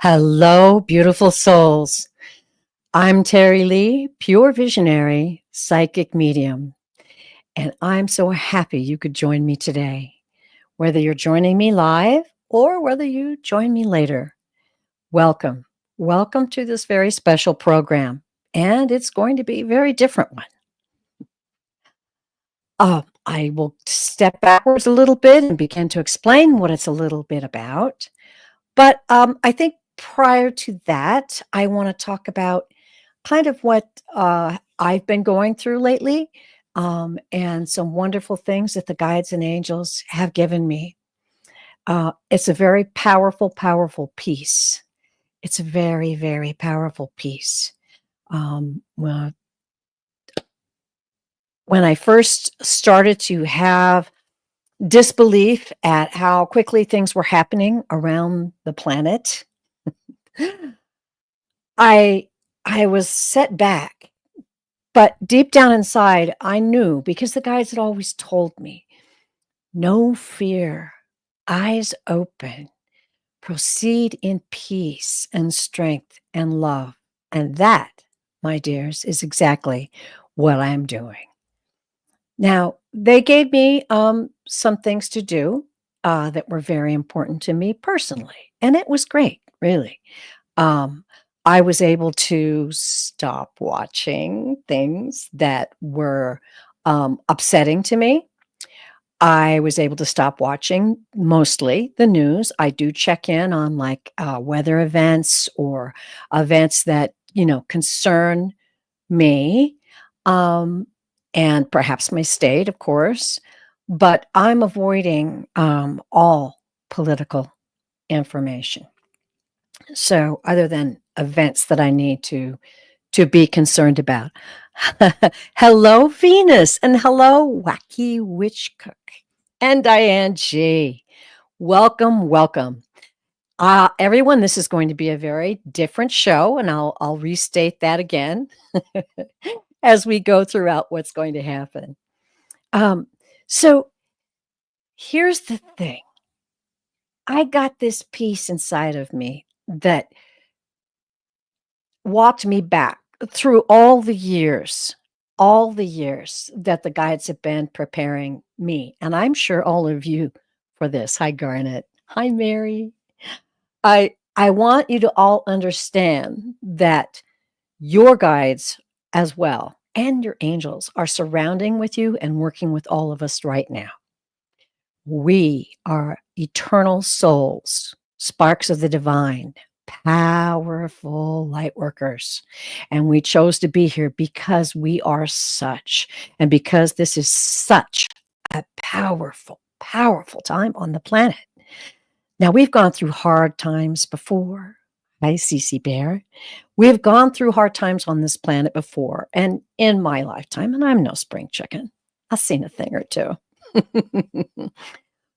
Hello, beautiful souls. I'm Terry Lee, pure visionary, psychic medium, and I'm so happy you could join me today. Whether you're joining me live or whether you join me later, welcome. Welcome to this very special program, and it's going to be a very different one. I will step backwards a little bit and begin to explain what it's a little bit about. But I think prior to that, I want to talk about kind of what I've been going through lately and some wonderful things that the guides and angels have given me. It's a very powerful, powerful piece. It's a very, very powerful piece. Well, when I first started to have disbelief at how quickly things were happening around the planet, I I was set back, but deep down inside, I knew because the guides had always told me, "No fear, eyes open, proceed in peace and strength and love." And that, my dears, is exactly what I'm doing. Now, they gave me some things to do that were very important to me personally, and it was great, really. Um, I was able to stop watching things that were upsetting to me. I was able to stop watching mostly the news. I do check in on like weather events or events that, concern me, um, and perhaps my state, of course. But I'm avoiding all political information. So, other than events that I need to be concerned about. Hello, Venus, and hello, Wacky Witch Cook, and Diane G. Welcome, welcome. Everyone, this is going to be a very different show, and I'll restate that again as we go throughout what's going to happen. Um, so here's the thing. I got this piece inside of me that walked me back through all the years that the guides have been preparing me, and I'm sure all of you for this. Hi, Garnet. Hi, Mary. I want you to all understand that your guides as well and your angels are surrounding with you and working with all of us right now. We are eternal souls, sparks of the divine, powerful light workers. And we chose to be here because we are such, and because this is such a powerful, powerful time on the planet. Now, we've gone through hard times before. Hi, Cece Bear. We've gone through hard times on this planet before, and in my lifetime, and I'm no spring chicken. I've seen a thing or two.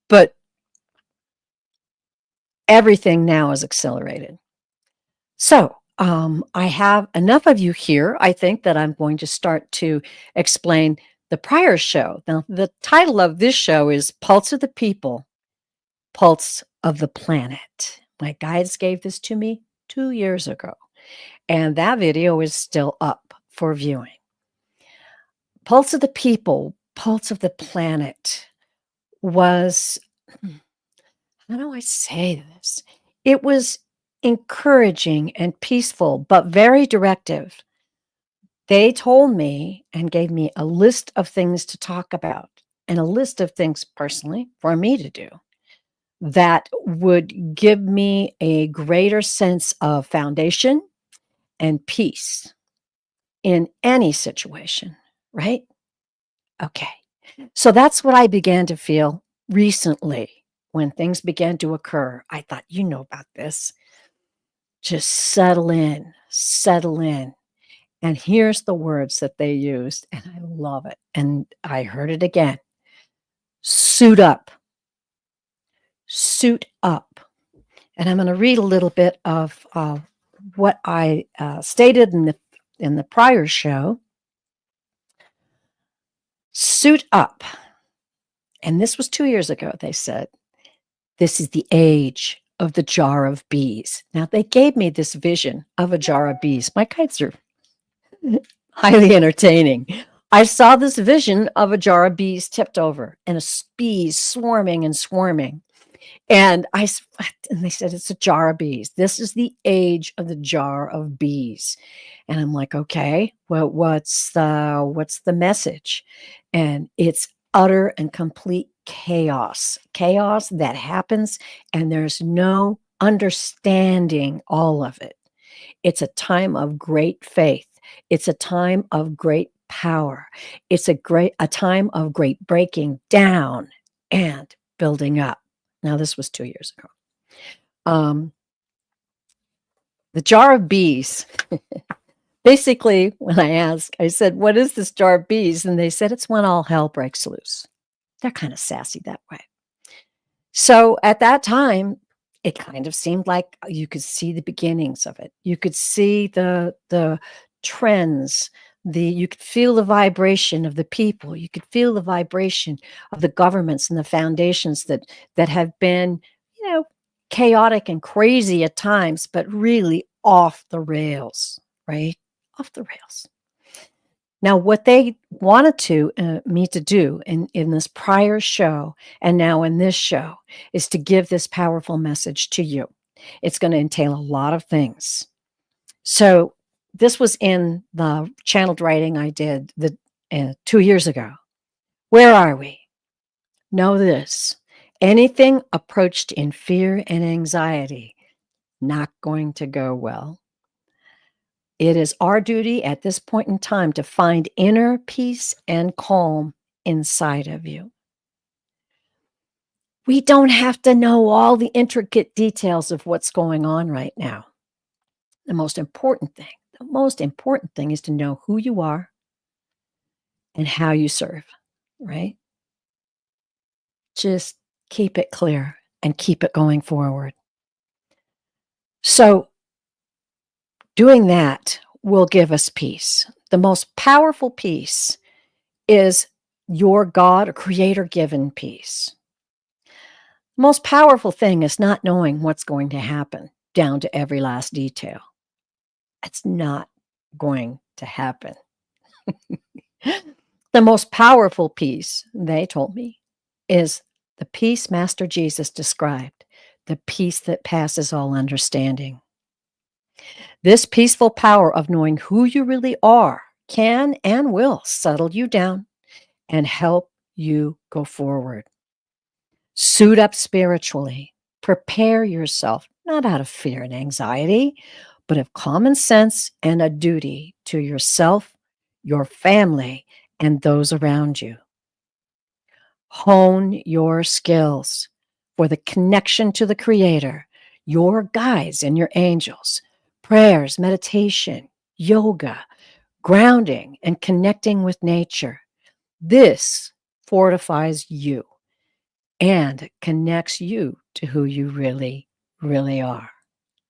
But everything now is accelerated. So, I have enough of you here, I think, that I'm going to start to explain the prior show. Now, the title of this show is Pulse of the People, Pulse of the Planet. My guides gave this to me 2 years ago, and that video is still up for viewing. Pulse of the People, Pulse of the Planet was, how do I say this? It was encouraging and peaceful, but very directive. They told me and gave me a list of things to talk about and a list of things personally for me to do that would give me a greater sense of foundation and peace in any situation, right? Okay. So that's what I began to feel recently when things began to occur. I thought, you know about this. Just settle in, settle in. And here's the words that they used, and I love it. And I heard it again. Suit up. Suit up. And I'm going to read a little bit of what I stated in the prior show. Suit up. And this was 2 years ago, they said. This is the age of the jar of bees. Now, they gave me this vision of a jar of bees. My kites are highly entertaining. I saw this vision of a jar of bees tipped over and bees swarming and swarming. And they said, it's a jar of bees. This is the age of the jar of bees. And I'm like, okay, well, what's the message? And it's utter and complete chaos that happens, and there's no understanding all of it. It's a time of great faith. It's a time of great power. It's a time of great breaking down and building up. Now, this was 2 years ago. The jar of bees. Basically, when I asked, I said, what is this jar of bees? And they said, it's when all hell breaks loose. They're kind of sassy that way. So at that time, it kind of seemed like you could see the beginnings of it. You could see the trends. You could feel the vibration of the people. You could feel the vibration of the governments and the foundations that have been, chaotic and crazy at times, but really off the rails, right? Off the rails. Now, what they wanted me to do in this prior show and now in this show is to give this powerful message to you. It's going to entail a lot of things. So this was in the channeled writing I did 2 years ago. Where are we? Know this. Anything approached in fear and anxiety, not going to go well. It is our duty at this point in time to find inner peace and calm inside of you. We don't have to know all the intricate details of what's going on right now. The most important thing is to know who you are and how you serve, right? Just keep it clear and keep it going forward. So doing that will give us peace. The most powerful peace is your God or creator given peace. The most powerful thing is not knowing what's going to happen down to every last detail. It's not going to happen. The most powerful peace, they told me, is the peace Master Jesus described, the peace that passes all understanding. This peaceful power of knowing who you really are can and will settle you down and help you go forward. Suit up spiritually. Prepare yourself, not out of fear and anxiety, but of common sense and a duty to yourself, your family, and those around you. Hone your skills for the connection to the Creator, your guides and your angels, prayers, meditation, yoga, grounding, and connecting with nature. This fortifies you and connects you to who you really, really are.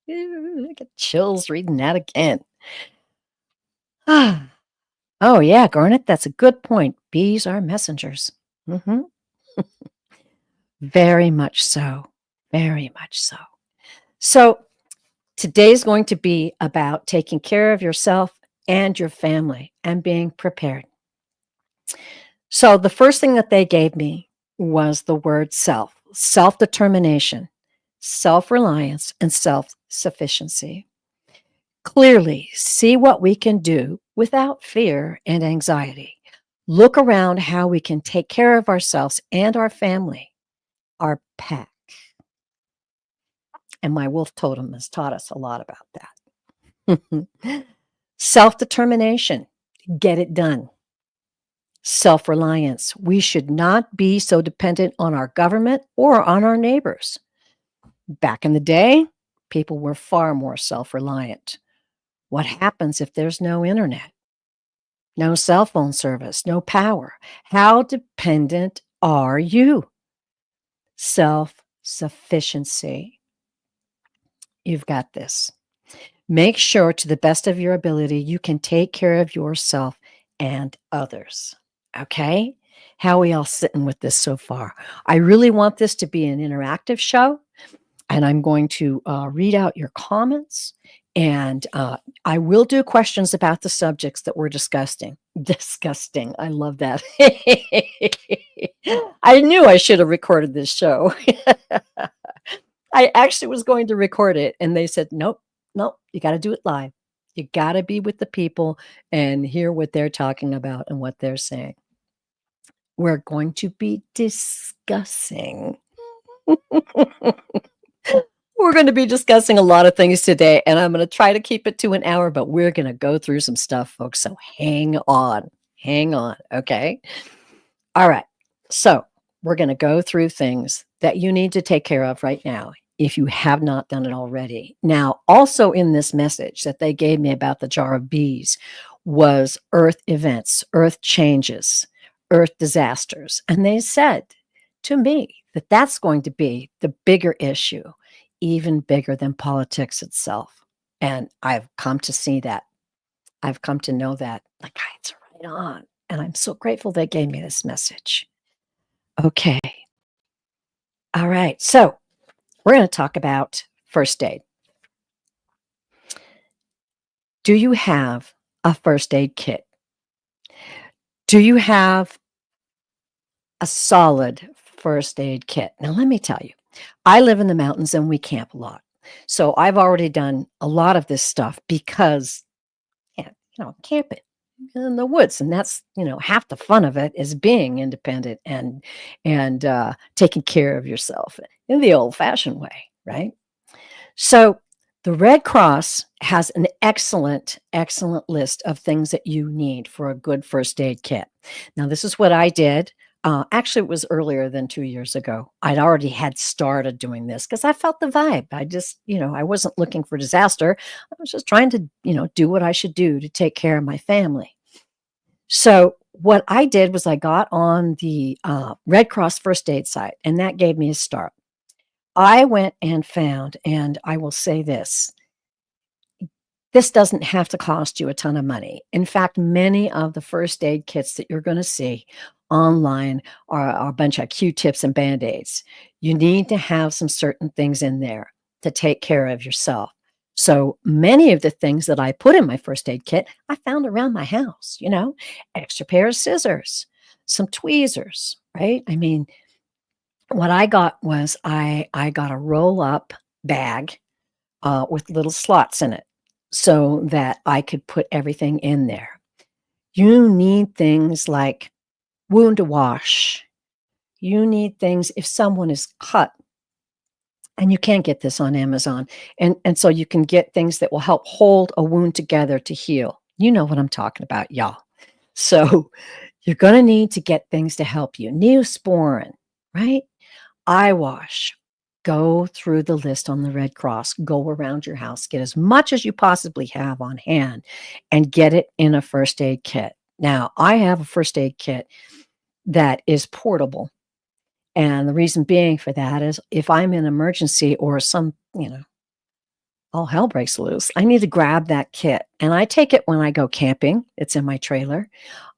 I get chills reading that again. Oh, yeah, Garnet, that's a good point. Bees are messengers. Very much so. Very much so. So today's going to be about taking care of yourself and your family and being prepared. So the first thing that they gave me was the word self, self-determination, self-reliance, and self-sufficiency. Clearly, see what we can do without fear and anxiety. Look around how we can take care of ourselves and our family, our pack. And my wolf totem has taught us a lot about that. Self-determination, get it done. Self-reliance, we should not be so dependent on our government or on our neighbors. Back in the day, people were far more self-reliant. What happens if there's no internet? No cell phone service, no power? How dependent are you? Self-sufficiency. You've got this. Make sure to the best of your ability you can take care of yourself and others. Okay? How are we all sitting with this so far? I really want this to be an interactive show. and I'm going to read out your comments, and I will do questions about the subjects that we're discussing. Disgusting. I love that. I knew I should have recorded this show. I actually was going to record it, and they said, nope, nope, you got to do it live. You got to be with the people and hear what they're talking about and what they're saying. We're going to be discussing. We're going to be discussing a lot of things today, and I'm going to try to keep it to an hour, but we're going to go through some stuff, folks. So hang on. Hang on. Okay. All right. So we're going to go through things that you need to take care of right now if you have not done it already. Now, also in this message that they gave me about the jar of bees was earth events, earth changes, earth disasters. And they said to me that that's going to be the bigger issue, even bigger than politics itself. And I've come to see that. I've come to know that. Like, it's right on. And I'm so grateful they gave me this message. Okay. All right. So we're going to talk about first aid. Do you have a first aid kit? Do you have a solid first aid kit? Now, let me tell you, I live in the mountains and we camp a lot. So I've already done a lot of this stuff because, camping in the woods, and that's, half the fun of it is being independent and taking care of yourself in the old-fashioned way, right? So the Red Cross has an excellent, excellent list of things that you need for a good first aid kit. Now, this is what I did. Actually, it was earlier than 2 years ago. I'd already had started doing this because I felt the vibe. I just, I wasn't looking for disaster. I was just trying to, do what I should do to take care of my family. So what I did was I got on the Red Cross first aid site, and that gave me a start. I went and found, and I will say this doesn't have to cost you a ton of money. In fact, many of the first aid kits that you're going to see online are a bunch of Q-tips and Band-Aids. You need to have some certain things in there to take care of yourself. So many of the things that I put in my first aid kit, I found around my house, extra pair of scissors, some tweezers, right? I mean, what I got was I got a roll-up bag with little slots in it so that I could put everything in there. You need things like wound to wash. You need things if someone is cut, and you can't get this on Amazon. And so you can get things that will help hold a wound together to heal. You know what I'm talking about, y'all. So you're going to need to get things to help you. Neosporin, right? Eye wash. Go through the list on the Red Cross. Go around your house. Get as much as you possibly have on hand and get it in a first aid kit. Now, I have a first aid kit that is portable. And the reason being for that is if I'm in an emergency or some, all hell breaks loose, I need to grab that kit. And I take it when I go camping. It's in my trailer.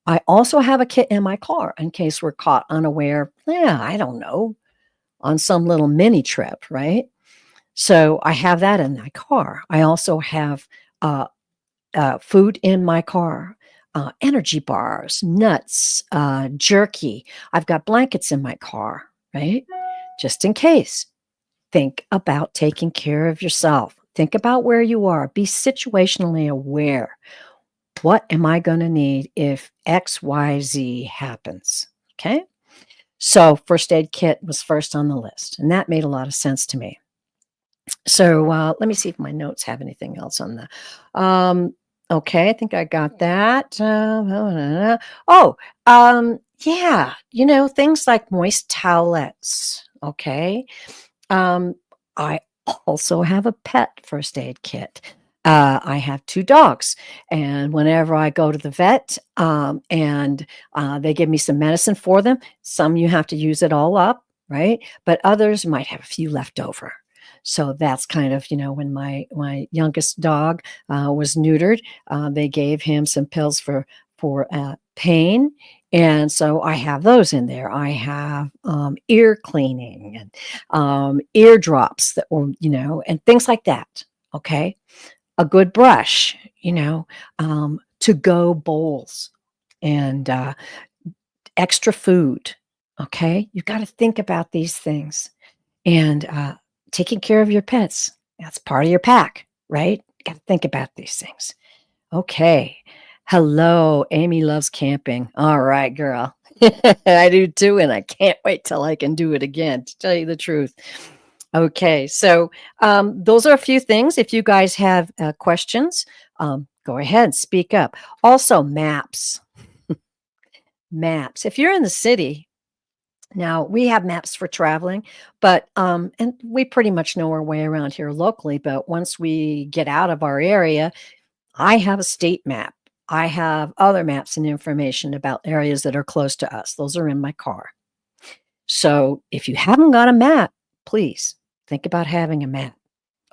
I also have a kit in my car in case we're caught unaware. I don't know, on some little mini trip, right? So I have that in my car. I also have food in my car, energy bars, nuts, jerky. I've got blankets in my car, right? Just in case. Think about taking care of yourself. Think about where you are. Be situationally aware. What am I going to need if X, Y, Z happens? Okay. So first aid kit was first on the list, and that made a lot of sense to me. So let me see if my notes have anything else on the. Okay, I think I got that. Yeah, things like moist towelettes. Okay. I also have a pet first aid kit. I have 2 dogs, and whenever I go to the vet, and they give me some medicine for them, some you have to use it all up, right? But others might have a few left over. So that's kind of, when my youngest dog was neutered, they gave him some pills for pain And so I have those in there. I have ear cleaning and ear drops that will, and things like that. Okay. A good brush, to go bowls and extra food. Okay. You've got to think about these things and taking care of your pets. That's part of your pack, right? Got to think about these things. Okay. Hello, Amy loves camping. All right, girl. I do too, and I can't wait till I can do it again, to tell you the truth. Okay, so those are a few things. If you guys have questions, go ahead, speak up. Also, maps. Maps. If you're in the city, now we have maps for traveling, but and we pretty much know our way around here locally. But once we get out of our area, I have a state map. I have other maps and information about areas that are close to us. Those are in my car. So if you haven't got a map, please think about having a map.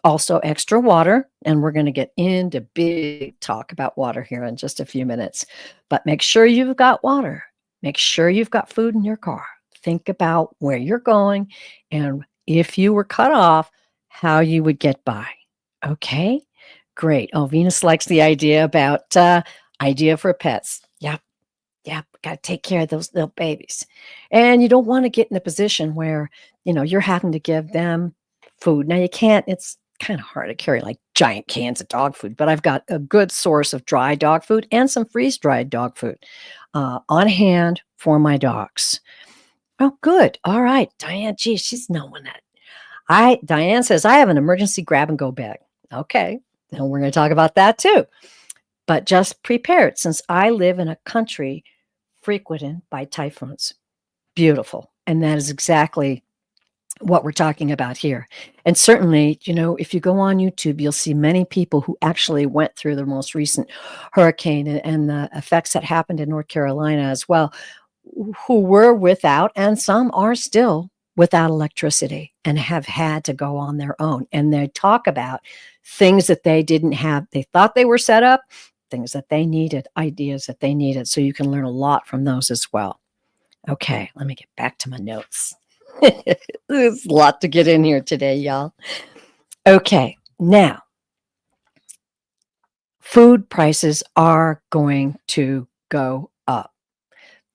Also, extra water, and we're going to get into big talk about water here in just a few minutes. But make sure you've got water. Make sure you've got food in your car. Think about where you're going and if you were cut off, how you would get by. Okay? Great. Oh, Venus likes the idea about idea for pets. Yep. Yep. Got to take care of those little babies. And you don't want to get in a position where, you're having to give them food. Now you can't, it's kind of hard to carry like giant cans of dog food, but I've got a good source of dry dog food and some freeze-dried dog food on hand for my dogs. Oh, good. All right. Diane, geez, she's knowing it. Diane says, I have an emergency grab-and-go bag. Okay. And we're going to talk about that too. But just prepared since I live in a country frequented by typhoons. Beautiful. And that is exactly what we're talking about here. And certainly, if you go on YouTube, you'll see many people who actually went through the most recent hurricane and the effects that happened in North Carolina as well, who were without, and some are still without electricity and have had to go on their own. And they talk about things that they didn't have. They thought they were set up, things that they needed, ideas that they needed. So you can learn a lot from those as well. Okay, let me get back to my notes. There's a lot to get in here today, y'all. Okay, now, food prices are going to go up.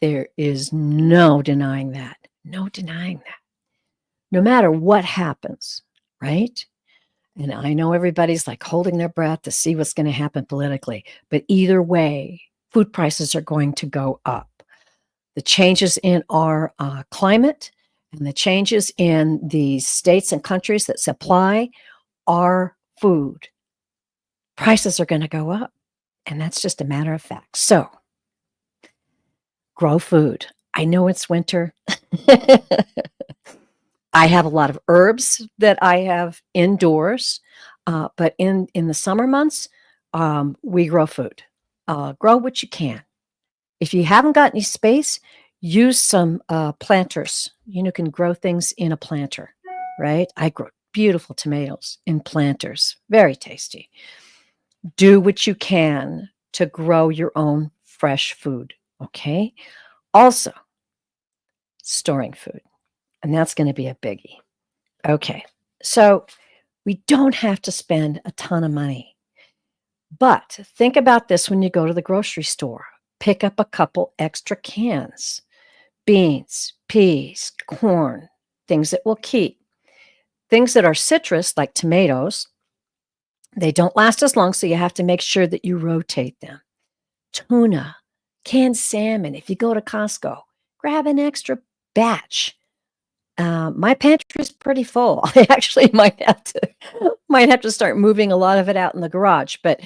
There is no denying that. No denying that. No matter what happens, right? And I know everybody's like holding their breath to see what's going to happen politically. But either way, food prices are going to go up. The changes in our climate and the changes in the states and countries that supply our food, prices are going to go up. And that's just a matter of fact. So, grow food. I know it's winter. I have a lot of herbs that I have indoors, but in the summer months, we grow food. Grow what you can. If you haven't got any space, use some planters. You can grow things in a planter, right? I grow beautiful tomatoes in planters. Very tasty. Do what you can to grow your own fresh food, okay? Also, storing food. And that's going to be a biggie. Okay, so we don't have to spend a ton of money. But think about this when you go to the grocery store. Pick up a couple extra cans. Beans, peas, corn, things that will keep. Things that are citrus, like tomatoes, they don't last as long, so you have to make sure that you rotate them. Tuna, canned salmon. If you go to Costco, grab an extra batch. My pantry is pretty full. I actually might have to start moving a lot of it out in the garage, but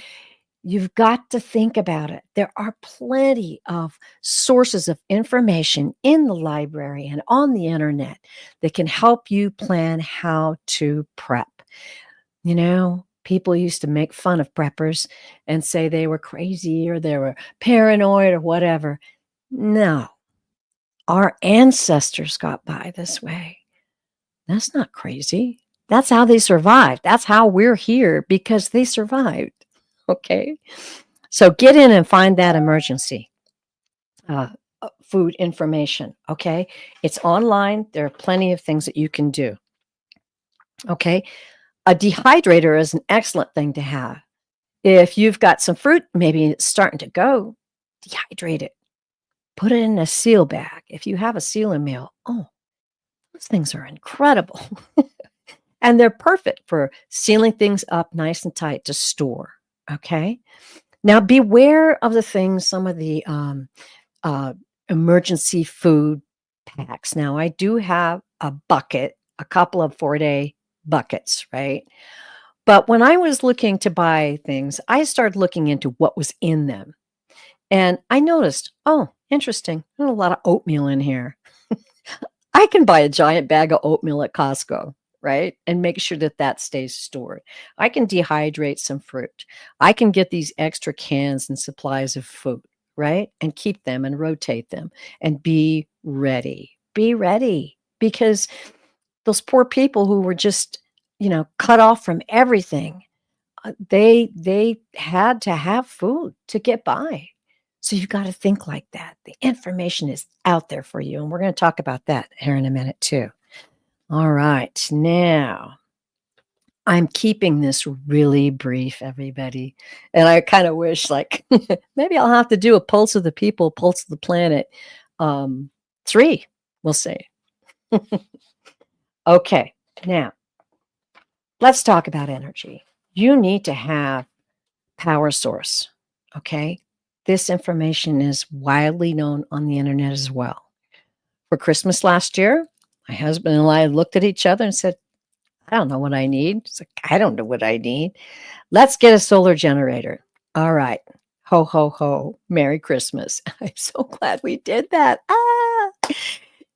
you've got to think about it. There are plenty of sources of information in the library and on the internet that can help you plan how to prep. People used to make fun of preppers and say they were crazy or they were paranoid or whatever. No. Our ancestors got by this way. That's not crazy. That's how they survived. That's how we're here, because they survived. Okay? So get in and find that emergency. food information, okay? It's online. There are plenty of things that you can do, okay? A dehydrator is an excellent thing to have. If you've got some fruit, maybe it's starting to go, dehydrate it. Put it in a seal bag. If you have a sealing meal, oh, those things are incredible. And they're perfect for sealing things up nice and tight to store, okay? Now, beware of the things, some of the uh, emergency food packs. Now, I do have a bucket, a couple of 4-day buckets, right? But when I was looking to buy things, I started looking into what was in them. And I noticed, oh, interesting, there's a lot of oatmeal in here. I can buy a giant bag of oatmeal at Costco, right? And make sure that that stays stored. I can dehydrate some fruit. I can get these extra cans and supplies of food, right? And keep them and rotate them and be ready. Be ready because those poor people who were just, cut off from everything, they had to have food to get by. So you've got to think like that. The information is out there for you. And we're going to talk about that here in a minute, too. All right. Now, I'm keeping this really brief, everybody. And I kind of wish, like, maybe I'll have to do a Pulse of the People, Pulse of the Planet 3. We'll see. Okay. Now, let's talk about energy. You need to have power source. Okay. This information is widely known on the internet as well. For Christmas last year, my husband and I looked at each other and said, I don't know what I need. It's like, I don't know what I need. Let's get a solar generator. All right. Ho, ho, ho. Merry Christmas. I'm so glad we did that.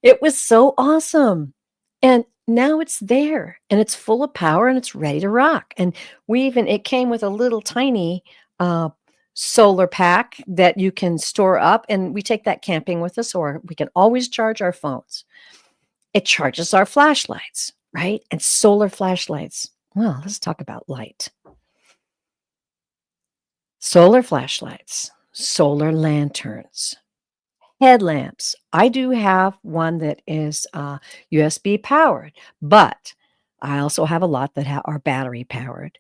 It was so awesome. And now it's there and it's full of power and it's ready to rock. And it came with a little tiny solar pack that you can store up, and we take that camping with us, or we can always charge our phones. It charges our flashlights, right? And solar flashlights. Well, let's talk about light. Solar flashlights, solar lanterns, headlamps. I do have one that is USB powered, but I also have a lot that are battery powered.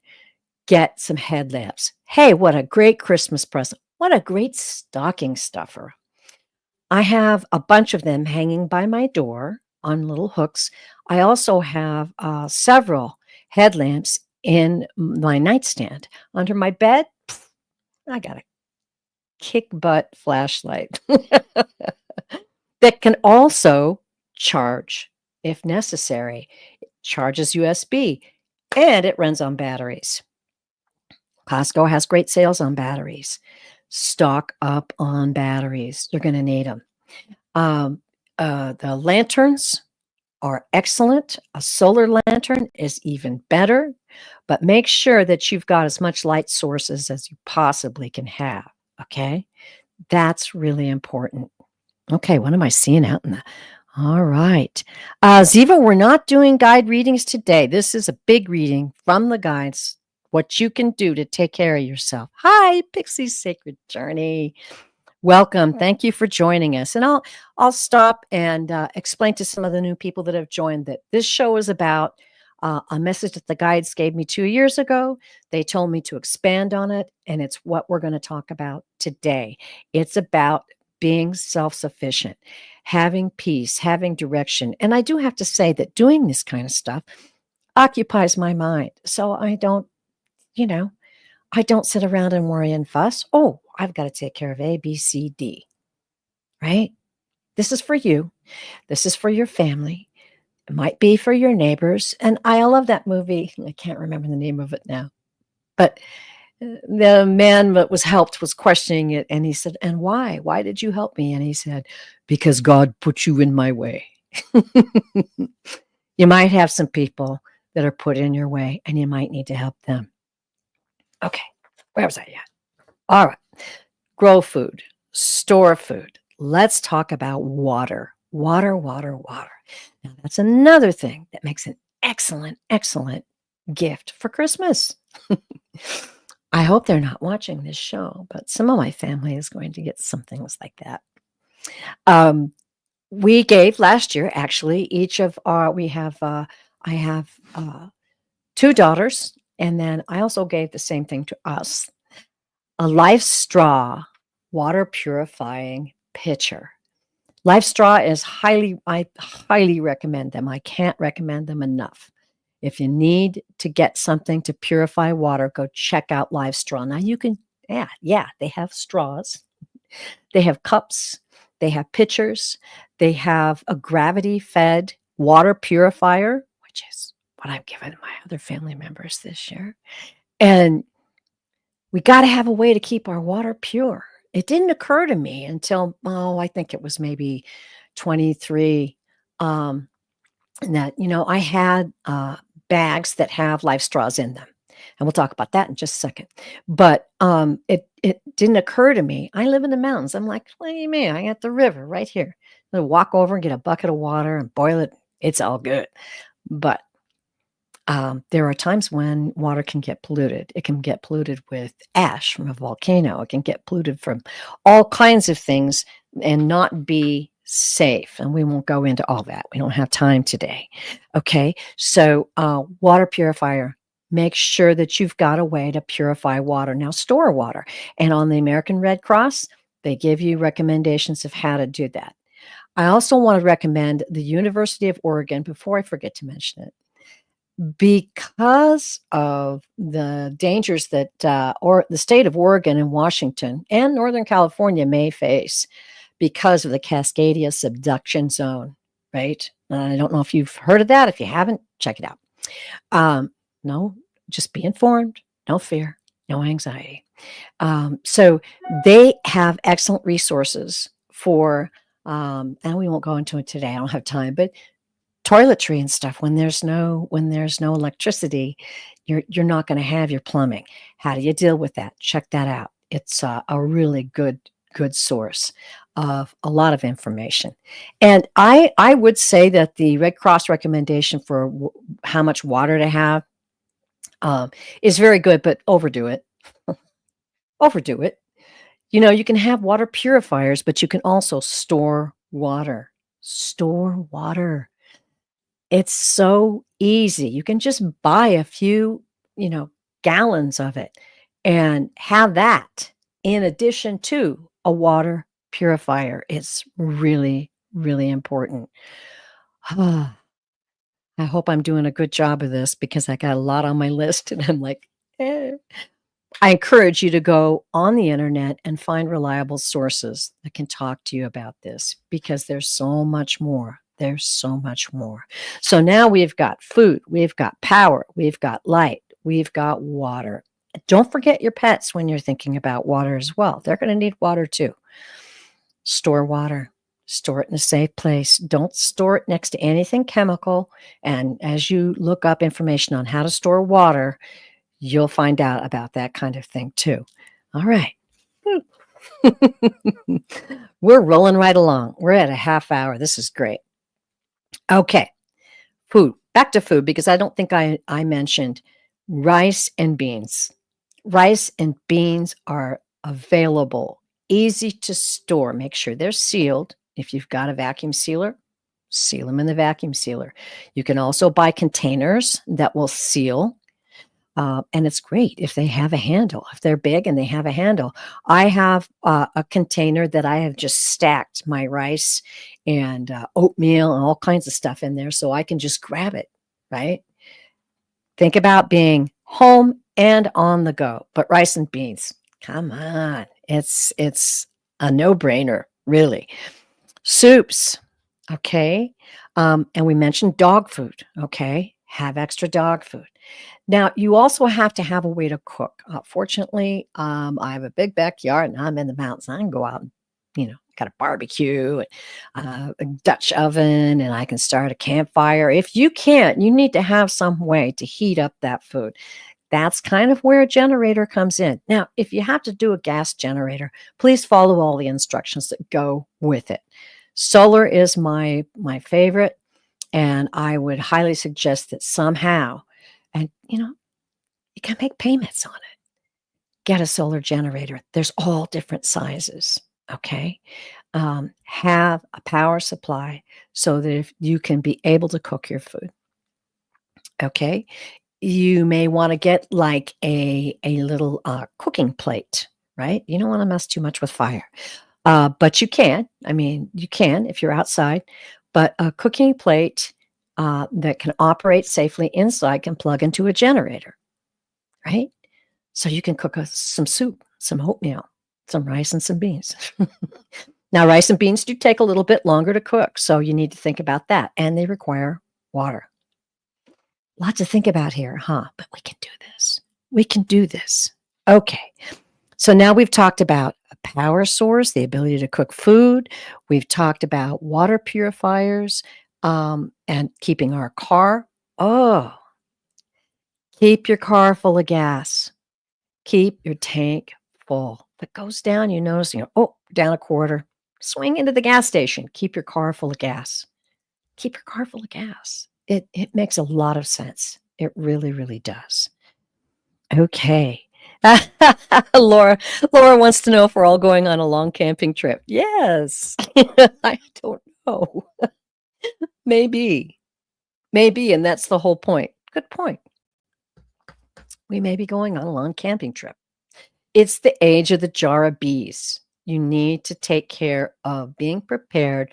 Get some headlamps. Hey, what a great Christmas present. What a great stocking stuffer. I have a bunch of them hanging by my door on little hooks. I also have several headlamps in my nightstand. Under my bed, I got a kick butt flashlight that can also charge if necessary. It charges USB and it runs on batteries. Costco has great sales on batteries. Stock up on batteries. You're going to need them. The lanterns are excellent. A solar lantern is even better, but make sure that you've got as much light sources as you possibly can have. Okay. That's really important. Okay. What am I seeing out in the... All right. Ziva, we're not doing guide readings today. This is a big reading from the guides, what you can do to take care of yourself. Hi, Pixie's Sacred Journey. Welcome. Thank you for joining us. And I'll stop and explain to some of the new people that have joined that this show is about a message that the guides gave me 2 years ago. They told me to expand on it, and it's what we're going to talk about today. It's about being self-sufficient, having peace, having direction. And I do have to say that doing this kind of stuff occupies my mind. So I don't sit around and worry and fuss. Oh, I've got to take care of A, B, C, D, right? This is for you. This is for your family. It might be for your neighbors. And I love that movie. I can't remember the name of it now. But the man that was helped was questioning it. And he said, and why? Why did you help me? And he said, because God put you in my way. You might have some people that are put in your way, and you might need to help them. Okay, where was I at? All right, grow food, store food. Let's talk about water. Water, water, water. Now, that's another thing that makes an excellent, excellent gift for Christmas. I hope they're not watching this show, but some of my family is going to get some things like that. Um, we gave last year, actually, each of our I have, 2 daughters, and then I also gave the same thing to us, a Life Straw water purifying pitcher. Life Straw is I highly recommend them. I can't recommend them enough. If you need to get something to purify water, go check out Life Straw. Now you can yeah, they have straws. They have cups, they have pitchers, they have a gravity-fed water purifier, which is what I've given my other family members this year, and we gotta have a way to keep our water pure. It didn't occur to me until, oh, I think it was maybe 23, um, that, I had, bags that have life straws in them, and we'll talk about that in just a second. But, it didn't occur to me. I live in the mountains. I'm like, "What do you mean? I got the river right here." I walk over and get a bucket of water and boil it. It's all good. But there are times when water can get polluted. It can get polluted with ash from a volcano. It can get polluted from all kinds of things and not be safe. And we won't go into all that. We don't have time today. Okay. So, water purifier, make sure that you've got a way to purify water. Now, store water. And on the American Red Cross, they give you recommendations of how to do that. I also want to recommend the University of Oregon, before I forget to mention it, because of the dangers that, or the state of Oregon and Washington and Northern California may face because of the Cascadia subduction zone, right? I don't know if you've heard of that. If you haven't, check it out. No, just be informed. No fear, no anxiety. So they have excellent resources for, and we won't go into it today. I don't have time, but toiletry and stuff when there's no electricity, you're not going to have your plumbing. How do you deal with that? Check that out. It's a really good source of a lot of information. And I would say that the Red Cross recommendation for how much water to have, is very good, but overdo it. Overdo it. You can have water purifiers, but you can also store water. Store water. It's so easy. You can just buy a few, you know, gallons of it and have that in addition to a water purifier. It's really, really important. I hope I'm doing a good job of this because I got a lot on my list and I'm like, eh. I encourage you to go on the internet and find reliable sources that can talk to you about this because there's so much more. There's so much more. So now we've got food, we've got power, we've got light, we've got water. Don't forget your pets when you're thinking about water as well. They're going to need water too. Store water. Store it in a safe place. Don't store it next to anything chemical. And as you look up information on how to store water, you'll find out about that kind of thing too. All right. We're rolling right along. We're at a half hour. This is great. Okay. Food. Back to food because I don't think I mentioned rice and beans. Rice and beans are available, easy to store. Make sure they're sealed. If you've got a vacuum sealer, seal them in the vacuum sealer. You can also buy containers that will seal. And it's great if they have a handle, if they're big and they have a handle. I have a container that I have just stacked my rice and oatmeal and all kinds of stuff in there so I can just grab it, right? Think about being home and on the go, but rice and beans, come on. It's a no-brainer, really. Soups, okay? And we mentioned dog food, okay? Have extra dog food. Now, you also have to have a way to cook. Fortunately, I have a big backyard and I'm in the mountains. I can go out and, got a barbecue and a Dutch oven, and I can start a campfire. If you can't, you need to have some way to heat up that food. That's kind of where a generator comes in. Now, if you have to do a gas generator, please follow all the instructions that go with it. Solar is my favorite, and I would highly suggest that somehow, and you can make payments on it. Get a solar generator. There's all different sizes. Okay. have a power supply so that if you can be able to cook your food. Okay. You may want to get like a little cooking plate, right? You don't want to mess too much with fire. But you can. I mean, you can if you're outside. But a cooking plate that can operate safely inside can plug into a generator, right? So you can cook some soup, some oatmeal, some rice, and some beans. Now, rice and beans do take a little bit longer to cook, so you need to think about that. And they require water. Lot to think about here, huh? But we can do this. We can do this. Okay. So now we've talked about a power source, the ability to cook food. We've talked about water purifiers and keeping our car. Oh, keep your car full of gas. Keep your tank full. If it goes down, you notice, oh, down a quarter. Swing into the gas station. Keep your car full of gas. Keep your car full of gas. It makes a lot of sense. It really, really does. Okay. Laura wants to know if we're all going on a long camping trip. Yes. I don't know. Maybe. Maybe, and that's the whole point. Good point. We may be going on a long camping trip. It's the age of the jar of bees. You need to take care of being prepared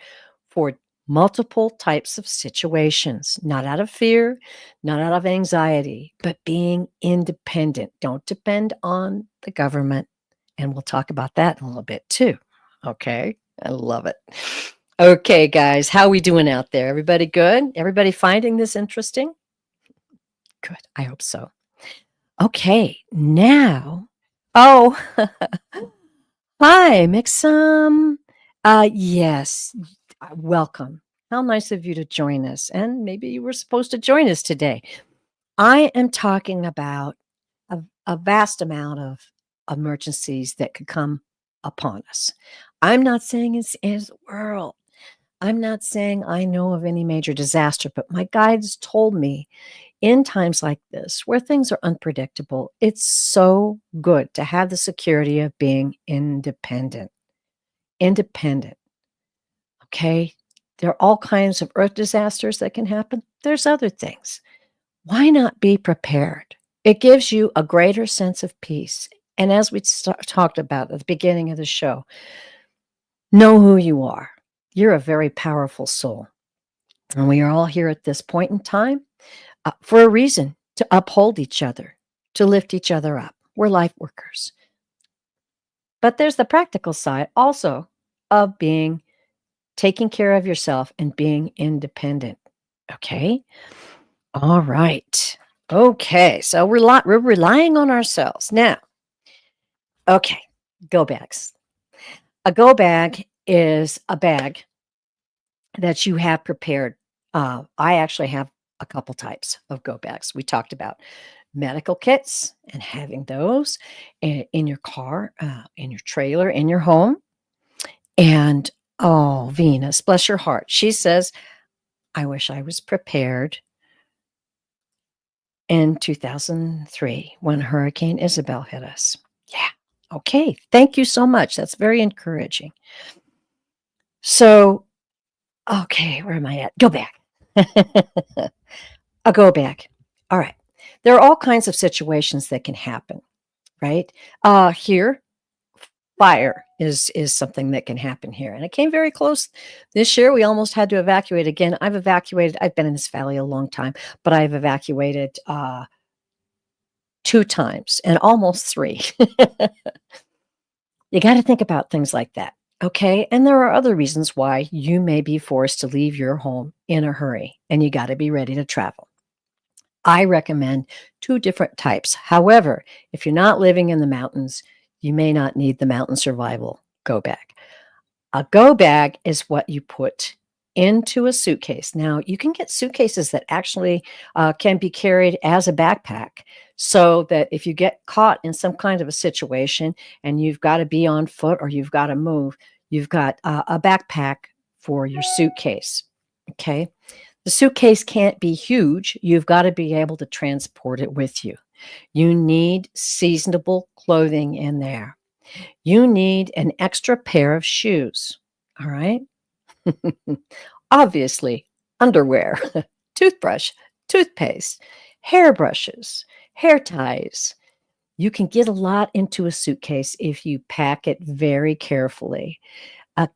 for multiple types of situations, not out of fear, not out of anxiety, but being independent. Don't depend on the government. And we'll talk about that in a little bit too. Okay. I love it. Okay, guys, how we doing out there? Everybody good? Everybody finding this interesting? Good. I hope so. Okay, now. Oh, hi, Mixum. Yes, welcome. How nice of you to join us. And maybe you were supposed to join us today. I am talking about a vast amount of emergencies that could come upon us. I'm not saying it's the world. I'm not saying I know of any major disaster, but my guides told me in times like this, where things are unpredictable, it's so good to have the security of being independent. Independent. Okay? There are all kinds of earth disasters that can happen. There's other things. Why not be prepared? It gives you a greater sense of peace. And as we talked about at the beginning of the show, know who you are. You're a very powerful soul. And we are all here at this point in time for a reason, to uphold each other, to lift each other up. We're light workers. But there's the practical side also of taking care of yourself and being independent. Okay? All right. Okay. So we're relying on ourselves. Now, okay, go bags. A go bag is a bag that you have prepared. I actually have a couple types of go bags. We talked about medical kits and having those in your car, in your trailer, in your home. And oh, Venus, bless your heart. She says, I wish I was prepared in 2003 when Hurricane Isabel hit us. Yeah. Okay. Thank you so much. That's very encouraging. So, okay, where am I at? Go back. A go back. All right. There are all kinds of situations that can happen, right? Here, fire is something that can happen here. And it came very close this year. We almost had to evacuate again. I've been in this valley a long time, but I've evacuated 2 times and almost 3. You got to think about things like that. Okay. And there are other reasons why you may be forced to leave your home in a hurry, and you got to be ready to travel. I recommend 2 different types. However, if you're not living in the mountains, you may not need the mountain survival go bag. A go bag is what you put into a suitcase. Now, you can get suitcases that actually can be carried as a backpack, so that if you get caught in some kind of a situation and you've got to be on foot or you've got to move, you've got a backpack for your suitcase. Okay. The suitcase can't be huge. You've got to be able to transport it with you. You need seasonable clothing in there. You need an extra pair of shoes. All right. Obviously, underwear, toothbrush, toothpaste, hairbrushes, hair ties. You can get a lot into a suitcase if you pack it very carefully. A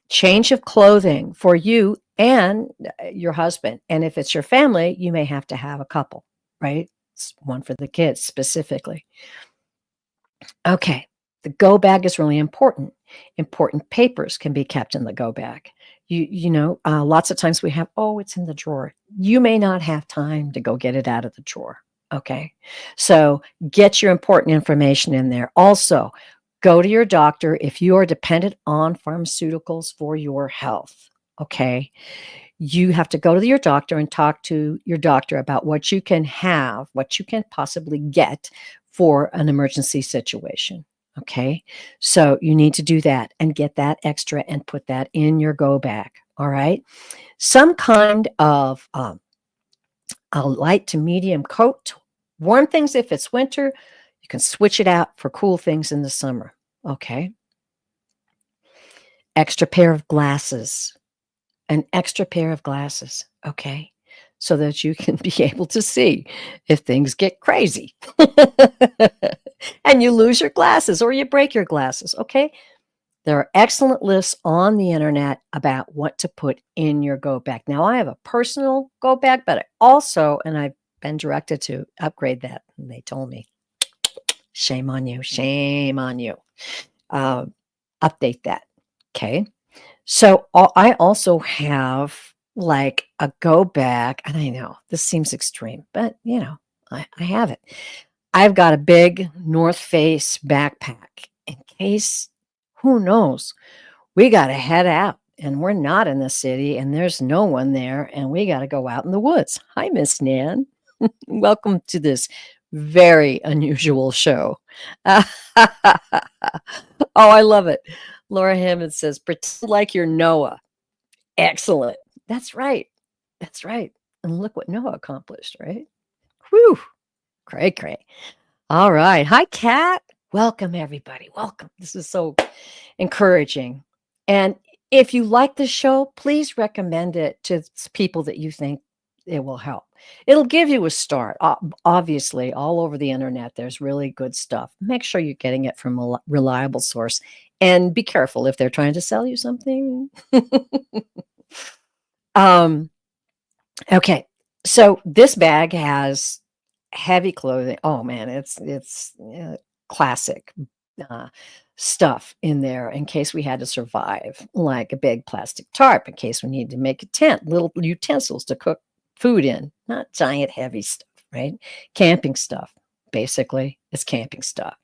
change of clothing for you and your husband. And if it's your family, you may have to have a couple, right? One for the kids specifically. Okay. The go bag is really important. Important papers can be kept in the go bag. Lots of times we have, oh, it's in the drawer. You may not have time to go get it out of the drawer. Okay. So get your important information in there. Also, go to your doctor if you are dependent on pharmaceuticals for your health. Okay. You have to go to your doctor and talk to your doctor about what you can have, what you can possibly get for an emergency situation. Okay. So you need to do that and get that extra and put that in your go bag. All right. Some kind of a light to medium coat. Warm things if it's winter. You can switch it out for cool things in the summer. Okay. Extra pair of glasses. An extra pair of glasses. Okay. So that you can be able to see if things get crazy and you lose your glasses or you break your glasses. Okay. There are excellent lists on the internet about what to put in your go bag. Now, I have a personal go bag, but I also, and I've been directed to upgrade that. And they told me, shame on you, shame on you. Update that. Okay. So I also have like a go bag, and I know this seems extreme, but I have it. I've got a big North Face backpack in case, who knows, we got to head out and we're not in the city and there's no one there and we got to go out in the woods. Hi, Miss Nan. Welcome to this very unusual show. Oh, I love it. Laura Hammond says, pretend like you're Noah. Excellent. That's right. That's right. And look what Noah accomplished, right? Whew. Cray, cray. All right. Hi, Kat. Welcome, everybody. Welcome. This is so encouraging. And if you like the show, please recommend it to people that you think it will help. It'll give you a start. Obviously, all over the internet, there's really good stuff. Make sure you're getting it from a reliable source and be careful if they're trying to sell you something. Okay. So this bag has heavy clothing. Oh man, it's classic stuff in there in case we had to survive, like a big plastic tarp in case we needed to make a tent, little utensils to cook food in, not giant heavy stuff, right? Camping stuff. Basically, it's camping stuff.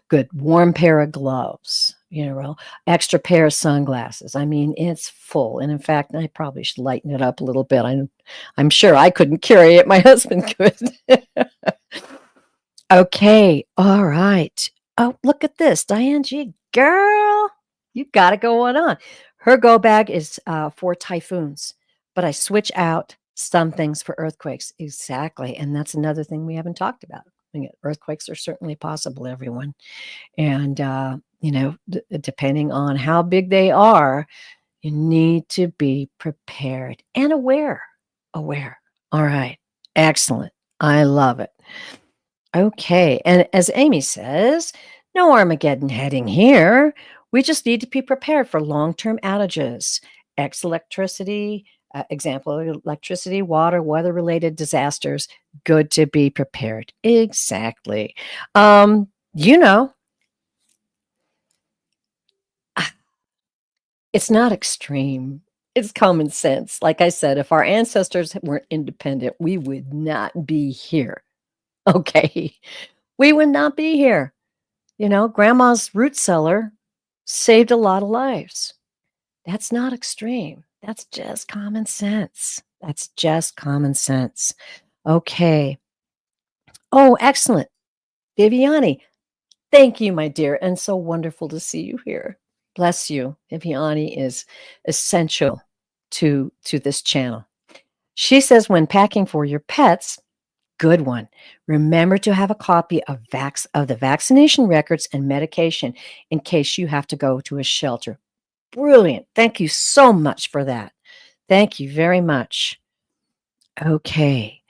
Good warm pair of gloves, extra pair of sunglasses. I mean, it's full. And in fact, I probably should lighten it up a little bit. I'm sure I couldn't carry it. My husband could. Okay. All right. Oh, look at this. Diane G. Girl, you got it going on. Her go bag is for typhoons, but I switch out some things for earthquakes. Exactly. And that's another thing we haven't talked about. Earthquakes are certainly possible, everyone. And, depending on how big they are, you need to be prepared and aware. Aware. All right. Excellent. I love it. Okay. And as Amy says, no Armageddon heading here. We just need to be prepared for long-term outages, electricity, example, electricity, water, weather-related disasters. Good to be prepared. Exactly. It's not extreme. It's common sense. Like I said, if our ancestors weren't independent, we would not be here. Okay. We would not be here. Grandma's root cellar saved a lot of lives. That's not extreme. That's just common sense. That's just common sense. Okay. Oh, excellent. Viviani, thank you, my dear. And so wonderful to see you here. Bless you. Viviani is essential to this channel. She says, when packing for your pets, good one. Remember to have a copy of the vaccination records and medication in case you have to go to a shelter. brilliant. Thank you so much for that. Thank you very much. Okay.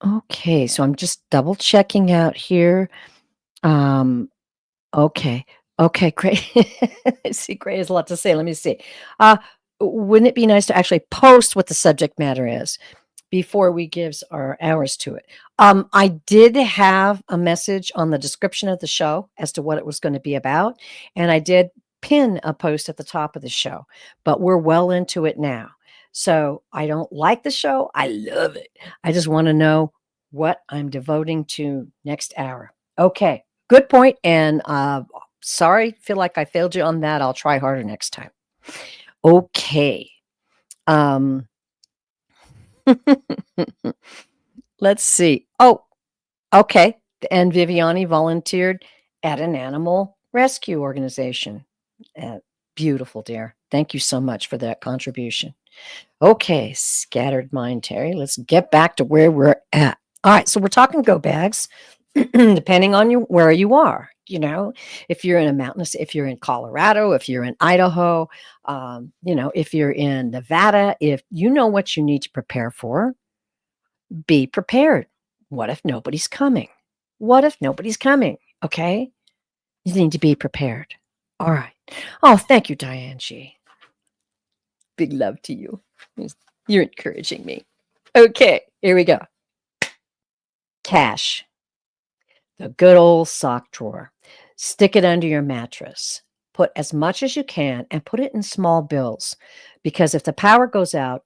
Okay. So I'm just double checking out here. Um, okay. Okay, great. I see Gray has a lot to say. Let me see. Uh, wouldn't it be nice to actually post what the subject matter is before we gives our hours to it? I did have a message on the description of the show as to what it was going to be about, and I did pin a post at the top of the show, but we're well into it now. So I don't like the show. I love it. I just want to know what I'm devoting to next hour. Okay, good point. And sorry, feel like I failed you on that. I'll try harder next time. Okay. Um, let's see. Oh, okay. And Viviani volunteered at an animal rescue organization. Beautiful, dear. Thank you so much for that contribution. Okay, scattered mind, Terry. Let's get back to where we're at. All right, so we're talking go bags, depending on where you are. If you're in a mountainous, if you're in Colorado, if you're in Idaho, if you're in Nevada, if you know what you need to prepare for, be prepared. What if nobody's coming? What if nobody's coming? Okay, you need to be prepared. All right. Oh, thank you, Diane G. Big love to you. You're encouraging me. Okay, here we go. Cash. The good old sock drawer. Stick it under your mattress. Put as much as you can and put it in small bills, because if the power goes out,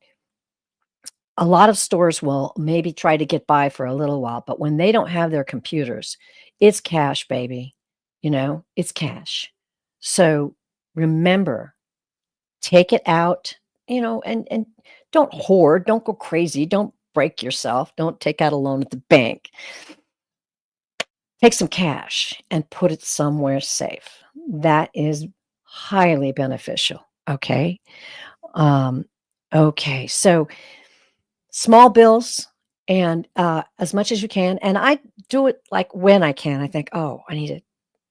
a lot of stores will maybe try to get by for a little while, but when they don't have their computers, it's cash, baby. It's cash. So remember, take it out, and don't hoard, don't go crazy, don't break yourself, don't take out a loan at the bank. Take some cash and put it somewhere safe. That is highly beneficial. Okay. Um, okay. So small bills and as much as you can. And I do it like when I can. I think, oh, I need to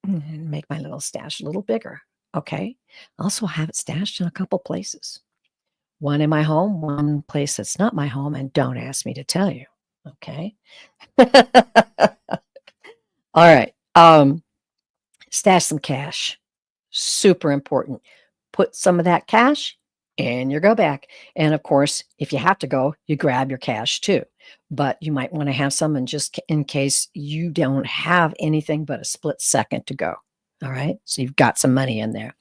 make my little stash a little bigger. Okay. I also have it stashed in a couple places. One in my home, one place that's not my home, and don't ask me to tell you. Okay. All right. Stash some cash. Super important. Put some of that cash in your go bag. And of course, if you have to go, you grab your cash too. But you might want to have some just in case you don't have anything but a split second to go. All right. So you've got some money in there.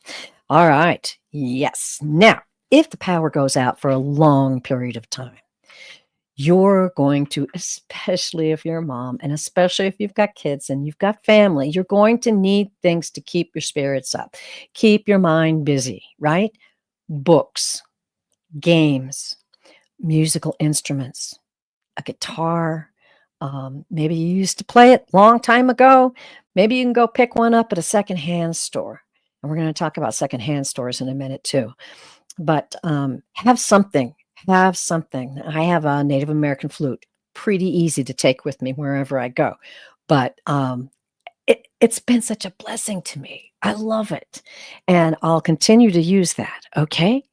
All right. Yes. Now, if the power goes out for a long period of time, you're going to, especially if you're a mom, and especially if you've got kids and you've got family, you're going to need things to keep your spirits up, keep your mind busy, right? Books, games, musical instruments, a guitar. Maybe you used to play it a long time ago. Maybe you can go pick one up at a secondhand store. And we're going to talk about secondhand stores in a minute too. But have something. Have something. I have a Native American flute. Pretty easy to take with me wherever I go. But it's been such a blessing to me. I love it. And I'll continue to use that. Okay.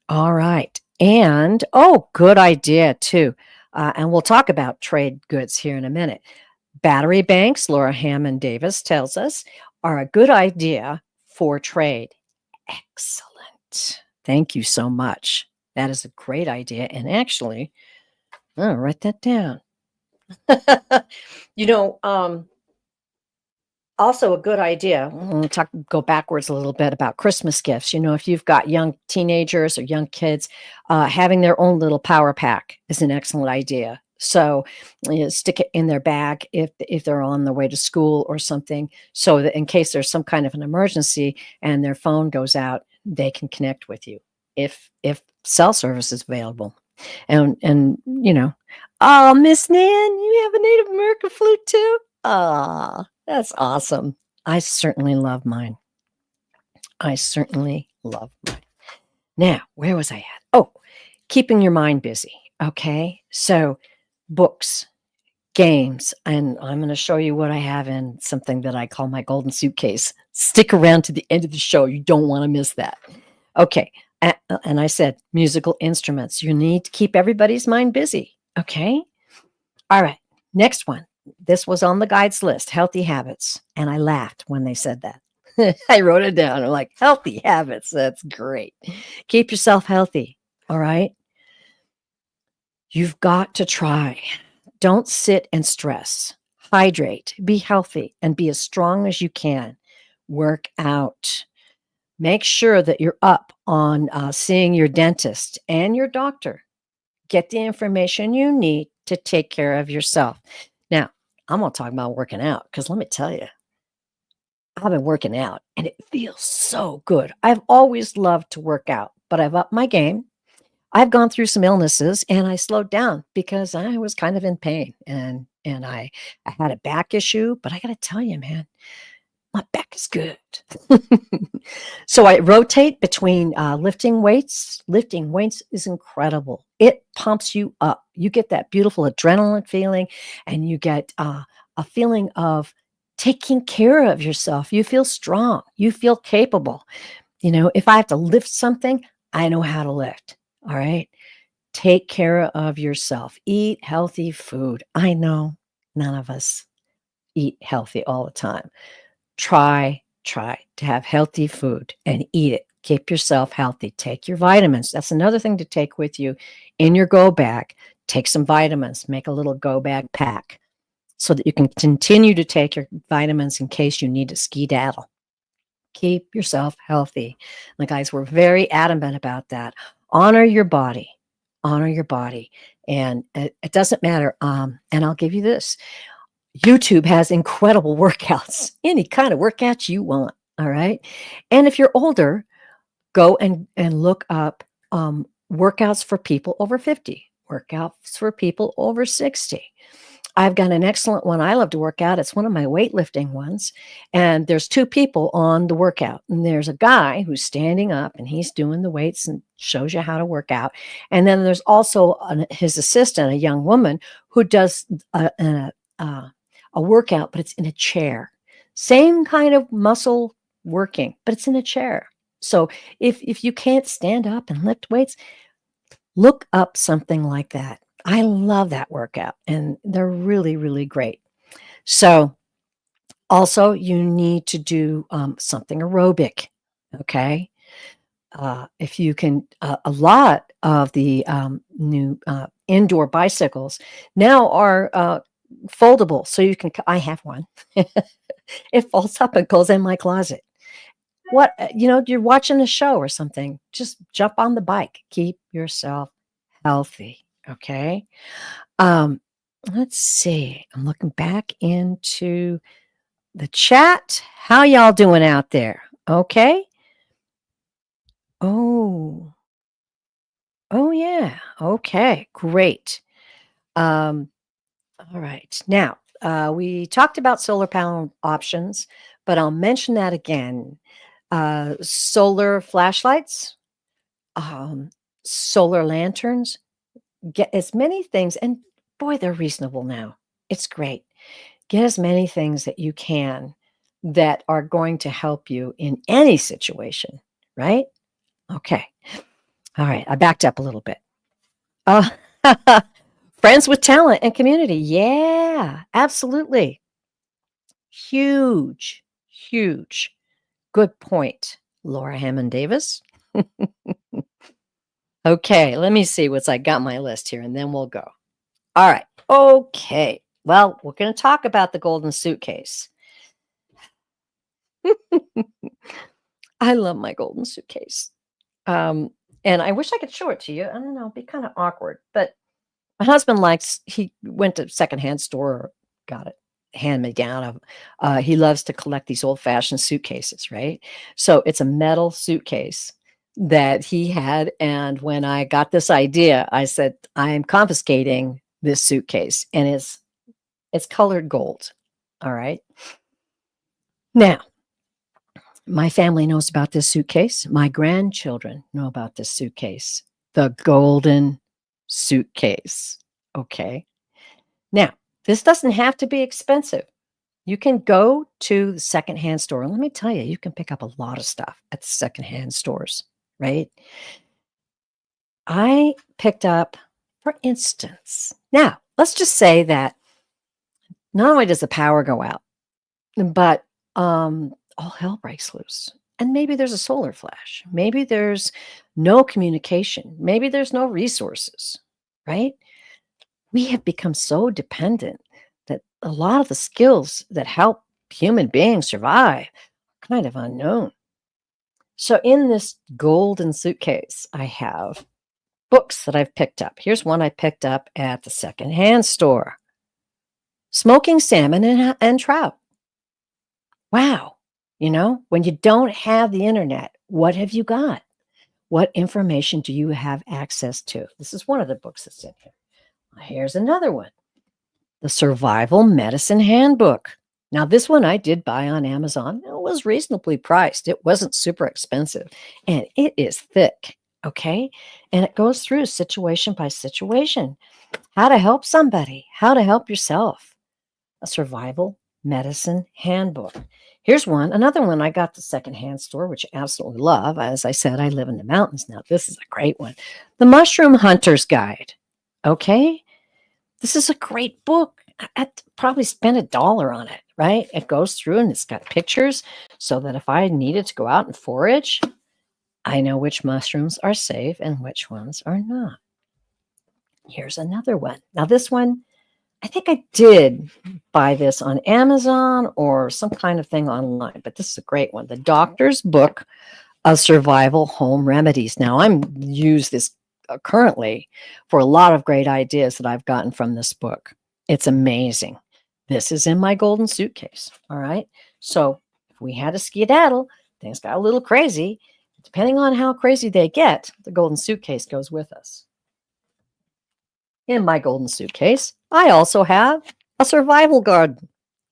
All right. And, oh, good idea too. And we'll talk about trade goods here in a minute. Battery banks, Laura Hammond Davis tells us, are a good idea for trade. Excellent. Thank you so much. That is a great idea. And actually, I'll write that down. you know, um, Also a good idea. We'll go backwards a little bit about Christmas gifts. If you've got young teenagers or young kids, having their own little power pack is an excellent idea. So stick it in their bag if they're on their way to school or something, so that in case there's some kind of an emergency and their phone goes out, they can connect with you if cell service is available. And oh, Miss Nan, you have a Native American flute too? Ah, that's awesome. I certainly love mine. I certainly love mine. Now, where was I at? Oh, keeping your mind busy. Okay. So, books, games, and I'm going to show you what I have in something that I call my golden suitcase. Stick around to the end of the show. You don't want to miss that. Okay. And I said musical instruments. You need to keep everybody's mind busy. Okay. All right. Next one. This was on the guides list, healthy habits. And I laughed when they said that. I wrote it down. I'm like, healthy habits. That's great. Keep yourself healthy. All right. You've got to try. Don't sit and stress. Hydrate, be healthy, and be as strong as you can. Work out. Make sure that you're up on seeing your dentist and your doctor. Get the information you need to take care of yourself. Now, I'm going to talk about working out because let me tell you, I've been working out and it feels so good. I've always loved to work out, but I've upped my game. I've gone through some illnesses and I slowed down because I was kind of in pain and I had a back issue, but I got to tell you, man, my back is good. So I rotate between lifting weights. Lifting weights is incredible. It pumps you up. You get that beautiful adrenaline feeling, and you get a feeling of taking care of yourself. You feel strong. You feel capable. You know, if I have to lift something, I know how to lift. All right. Take care of yourself. Eat healthy food. I know none of us eat healthy all the time. Try to have healthy food and eat it. Keep yourself healthy. Take your vitamins. That's another thing to take with you in your go bag. Take some vitamins. Make a little go bag pack so that you can continue to take your vitamins in case you need to skedaddle. Keep yourself healthy. The guys were very adamant about that. Honor your body. Honor your body. And it doesn't matter. And I'll give you this. YouTube has incredible workouts, any kind of workouts you want. All right. And if you're older, go and look up workouts for people over 50, workouts for people over 60. I've got an excellent one. I love to work out. It's one of my weightlifting ones. And there's two people on the workout. And there's a guy who's standing up and he's doing the weights and shows you how to work out. And then there's also his assistant, a young woman, who does a workout, but it's in a chair. Same kind of muscle working, but it's in a chair. So if you can't stand up and lift weights, look up something like that. I love that workout, and they're really, really great. So also you need to do something aerobic, okay? If you can, a lot of the new indoor bicycles now are foldable, so you can. I have one. It folds up and goes in my closet. What you're watching a show or something. Just jump on the bike. Keep yourself healthy. Okay. Um, let's see. I'm looking back into the chat. How y'all doing out there? Okay. Oh, oh yeah. Okay, great. Um, all right. Now, we talked about solar panel options, but I'll mention that again. Solar flashlights, um, solar lanterns, get as many things, and boy, they're reasonable now. It's great. Get as many things that you can that are going to help you in any situation, right? Okay. All right. I backed up a little bit. Uh, friends with talent and community. Yeah, absolutely. Huge, huge. Good point, Laura Hammond Davis. Okay, let me see what's I got my list here and then we'll go. All right. Okay. Well, we're going to talk about the golden suitcase. I love my golden suitcase. And I wish I could show it to you. I don't know, it'd be kind of awkward. But my husband he went to secondhand store, got it hand me down. He loves to collect these old fashioned suitcases, right? So it's a metal suitcase that he had. And when I got this idea, I said, I am confiscating this suitcase. And it's colored gold. All right. Now, my family knows about this suitcase. My grandchildren know about this suitcase, the golden suitcase. Okay. Now, this doesn't have to be expensive. You can go to the secondhand store. And let me tell you, you can pick up a lot of stuff at the secondhand stores, right? I picked up, for instance, now let's just say that not only does the power go out, but all hell breaks loose. And maybe there's a solar flash. Maybe there's no communication. Maybe there's no resources, right? We have become so dependent that a lot of the skills that help human beings survive are kind of unknown. So, in this golden suitcase, I have books that I've picked up. Here's one I picked up at the secondhand store: Smoking Salmon and Trout. Wow. When you don't have the internet, what have you got? What information do you have access to? This is one of the books that's in here. Here's another one: The Survival Medicine Handbook. Now, this one I did buy on Amazon. It was reasonably priced. It wasn't super expensive, and it is thick, okay? And it goes through situation by situation, how to help somebody, how to help yourself. A Survival Medicine Handbook. Here's another one I got at the secondhand store, which I absolutely love. As I said, I live in the mountains now. This is a great one. The Mushroom Hunter's Guide. Okay? This is a great book. I'd probably spend $1 on it, right? It goes through and it's got pictures so that if I needed to go out and forage, I know which mushrooms are safe and which ones are not. Here's another one. Now, this one, I think I did buy this on Amazon or some kind of thing online, but this is a great one. The Doctor's Book of Survival Home Remedies. Now, I'm use this currently for a lot of great ideas that I've gotten from this book. It's amazing. This is in my golden suitcase. All right. So if we had a skedaddle, things got a little crazy. Depending on how crazy they get, the golden suitcase goes with us. In my golden suitcase, I also have a survival guide.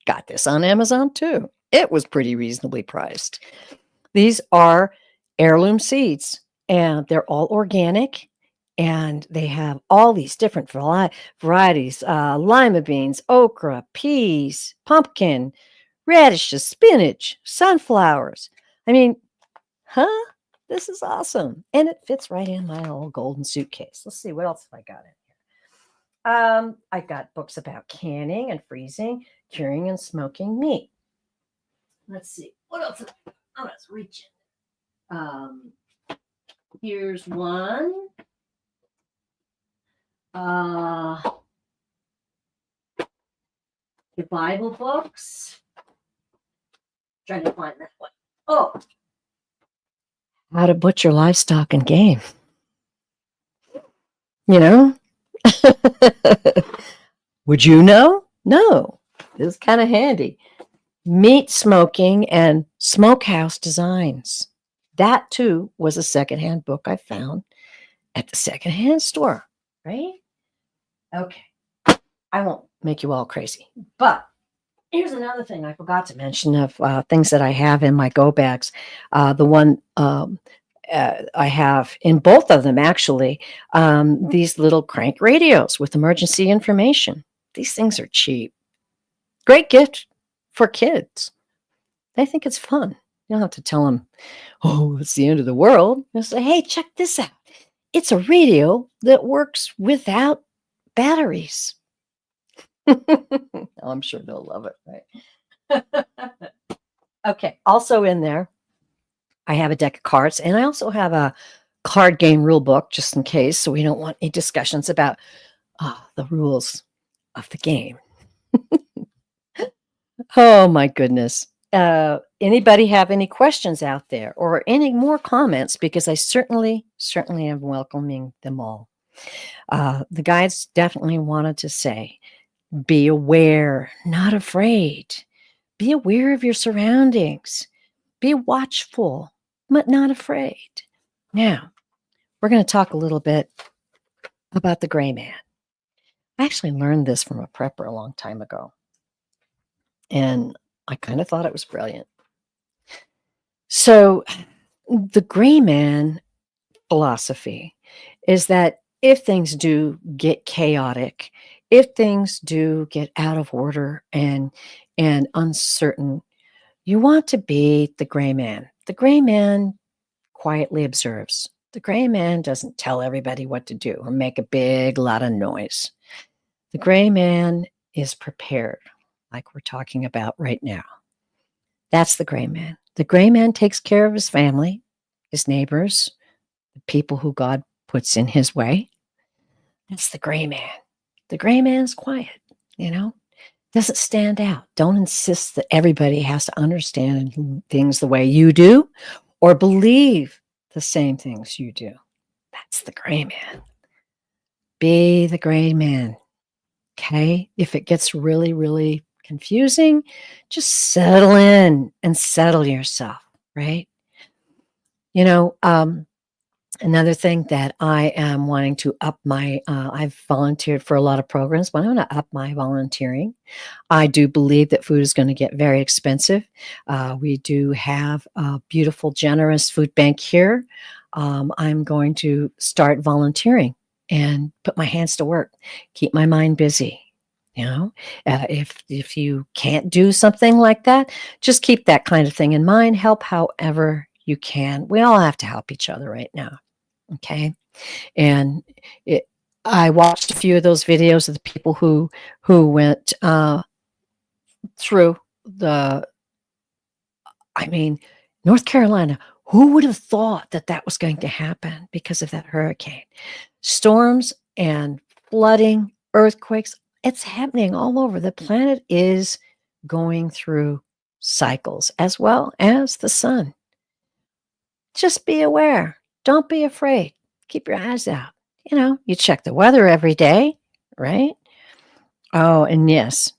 Got this on Amazon too. It was pretty reasonably priced. These are heirloom seeds, and they're all organic, and they have all these different varieties: lima beans, okra, peas, pumpkin, radishes, spinach, sunflowers. I mean, this is awesome. And it fits right in my old golden suitcase. Let's see, what else have I got in here? I got books about canning and freezing, curing and smoking meat. Let's see, what else? Oh, let's reach in. Here's one. The Bible books. Trying to find that one. Oh, How to Butcher Livestock and Game. Would you know? No, this is kind of handy. Meat smoking and smokehouse designs. That too was a secondhand book I found at the secondhand store, right? Okay. I won't make you all crazy, but here's another thing I forgot to mention of things that I have in my go bags. The one I have in both of them, actually, these little crank radios with emergency information. These things are cheap. Great gift for kids. They think it's fun. You don't have to tell them, oh, it's the end of the world. You'll say, hey, check this out. It's a radio that works without batteries. I'm sure they'll love it, right? Okay, also in there, I have a deck of cards, and I also have a card game rule book just in case, so we don't want any discussions about the rules of the game. Oh, my goodness. Anybody have any questions out there or any more comments? Because I certainly am welcoming them all. The guides definitely wanted to say, be aware, not afraid. Be aware of your surroundings. Be watchful, but not afraid. Now, we're going to talk a little bit about the gray man. I actually learned this from a prepper a long time ago, and I kind of thought it was brilliant. So, the gray man philosophy is that if things do get chaotic, if things do get out of order and uncertain, you want to be the gray man. The gray man quietly observes. The gray man doesn't tell everybody what to do or make a big lot of noise. The gray man is prepared, like we're talking about right now. That's the gray man. The gray man takes care of his family, his neighbors, the people who God puts in his way. That's the gray man. The gray man's quiet, doesn't stand out. Don't insist that everybody has to understand things the way you do or believe the same things you do. That's the gray man. Be the gray man. Okay? If it gets really, really confusing, just settle in and settle yourself, right? Another thing that I am wanting to up my, I've volunteered for a lot of programs, but I want to up my volunteering. I do believe that food is going to get very expensive. We do have a beautiful, generous food bank here. I'm going to start volunteering and put my hands to work, keep my mind busy. If you can't do something like that, just keep that kind of thing in mind. Help however you can. We all have to help each other right now. Okay. And I watched a few of those videos of the people who went through North Carolina. Who would have thought that that was going to happen because of that hurricane? Storms and flooding, earthquakes, it's happening all over. The planet is going through cycles as well as the sun. Just be aware. Don't be afraid. Keep your eyes out. You check the weather every day, right? Oh, and yes,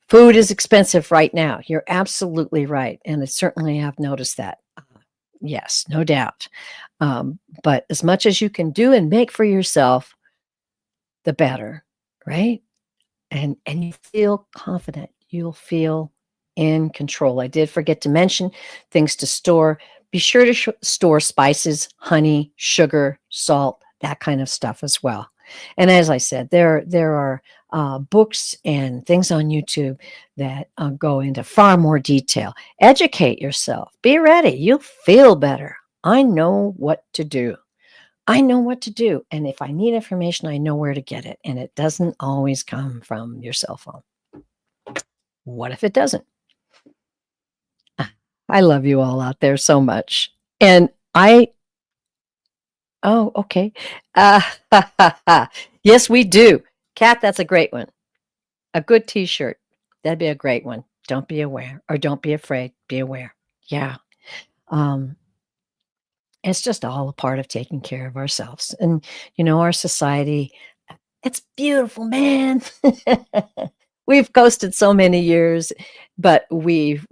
food is expensive right now. You're absolutely right. And I certainly have noticed that. Yes, no doubt. But as much as you can do and make for yourself, the better, right? And you feel confident. You'll feel in control. I did forget to mention things to store. Be sure to store spices, honey, sugar, salt, that kind of stuff as well. And as I said, there are books and things on YouTube that go into far more detail. Educate yourself. Be ready. You'll feel better. I know what to do. And if I need information, I know where to get it. And it doesn't always come from your cell phone. What if it doesn't? I love you all out there so much. And oh, okay. Yes, we do. Kat, that's a great one. A good t-shirt. That'd be a great one. Don't be aware or don't be afraid. Be aware. Yeah. It's just all a part of taking care of ourselves. And, our society, it's beautiful, man. We've coasted so many years, but we've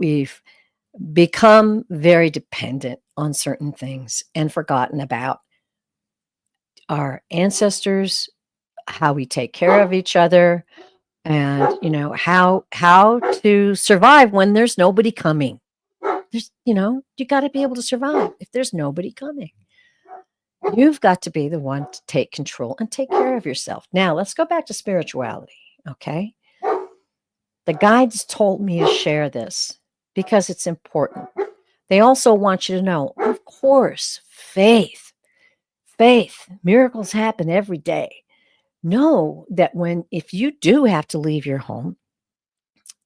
become very dependent on certain things and forgotten about our ancestors, how we take care of each other, and how to survive when there's nobody coming. You got to be able to survive if there's nobody coming. You've got to be the one to take control and take care of yourself. Now, let's go back to spirituality, okay? The guides told me to share this because it's important. They also want you to know, of course, faith, miracles happen every day. Know that if you do have to leave your home,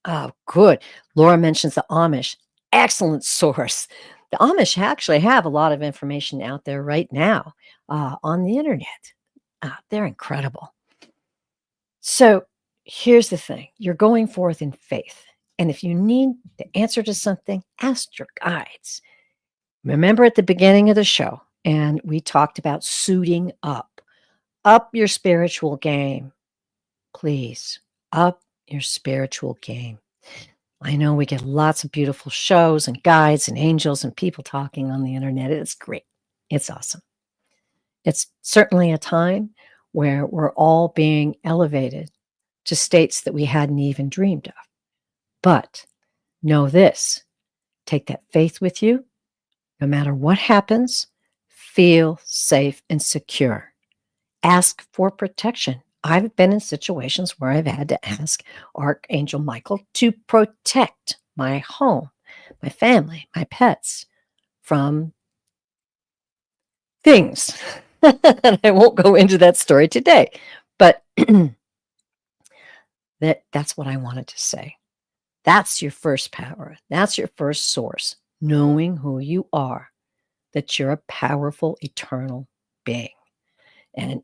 oh, good. Laura mentions the Amish. Excellent source. The Amish actually have a lot of information out there right now on the internet. They're incredible. So here's the thing. You're going forth in faith. And if you need the answer to something, ask your guides. Remember at the beginning of the show, and we talked about suiting up. Up your spiritual game. Please, up your spiritual game. I know we get lots of beautiful shows and guides and angels and people talking on the internet. It's great. It's awesome. It's certainly a time where we're all being elevated to states that we hadn't even dreamed of. But know this, take that faith with you. No matter what happens, feel safe and secure. Ask for protection. I've been in situations where I've had to ask Archangel Michael to protect my home my family, my pets from things. And I won't go into that story today, but that's what I wanted to say. That's your first power. That's your first source, knowing who you are, that you're a powerful, eternal being. And,